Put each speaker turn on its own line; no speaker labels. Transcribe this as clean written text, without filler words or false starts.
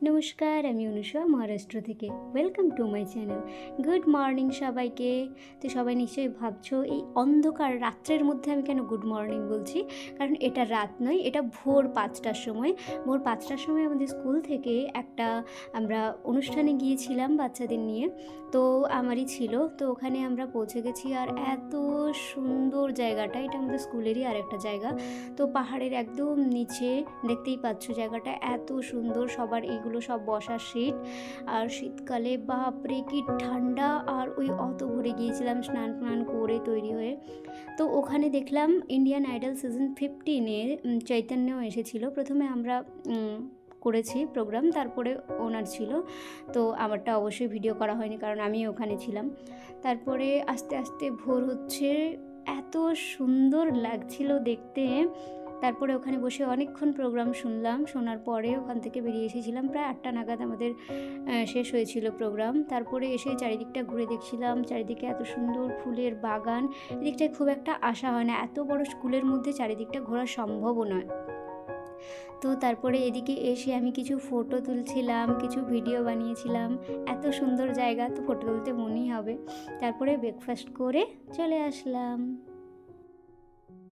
নমস্কার, আমি অনুষা মহারাষ্ট্র থেকে। Welcome to my channel. Good morning সবাইকে। তো সবাই নিশ্চয়ই ভাবছো এই অন্ধকার রাত্রের মধ্যে আমি কেন গুড মর্নিং বলছি, কারণ এটা রাত নয়, এটা ভোর 5টার সময়। ভোর 5টার সময় আমাদের স্কুল থেকে একটা আমরা অনুষ্ঠানে গিয়েছিলাম বাচ্চাদের নিয়ে, তো আমারই ছিল। তো ওখানে আমরা পৌঁছে গেছি, আর এত সুন্দর জায়গাটা, এটা আমাদের স্কুলেরই আর একটা জায়গা। তো পাহাড়ের একদম নিচে দেখতেই পাচ্ছ জায়গাটা এত সুন্দর, সবার এইগুলো সব বসার সিট। আর শীতকালে বাপরে কি ঠান্ডা, আর ওই অত ভরে গিয়েছিলাম স্নান টান করে তৈরি হয়ে। তো ওখানে দেখলাম ইন্ডিয়ান আইডল সিজন 15-এর চৈতন্য এসেছিলো। প্রথমে আমরা করেছি প্রোগ্রাম, তারপরে ওনার ছিল। তো আমারটা অবশ্যই ভিডিও করা হয়নি, কারণ আমি ওখানে ছিলাম। তারপরে আস্তে আস্তে ভোর হচ্ছে, এত সুন্দর লাগছিল দেখতে। তারপরে ওখানে বসে অনেকক্ষণ প্রোগ্রাম শুনলাম। শোনার পরে ওখান থেকে বেরিয়ে এসেছিলাম, প্রায় 8টা নাগাদ আমাদের শেষ হয়েছিল প্রোগ্রাম। তারপরে এসে চারিদিকটা ঘুরে দেখছিলাম, চারিদিকে এত সুন্দর ফুলের বাগান। এদিকটায় খুব একটা আসা হয় না, এত বড় স্কুলের মধ্যে চারিদিকটা ঘোরা সম্ভবও নয়। তো তারপরে এদিকে এসে আমি কিছু ফটো তুলছিলাম, কিছু ভিডিও বানিয়েছিলাম। এত সুন্দর জায়গা, তো ফটো তুলতে মনেই হবে। তারপরে ব্রেকফাস্ট করে চলে আসলাম।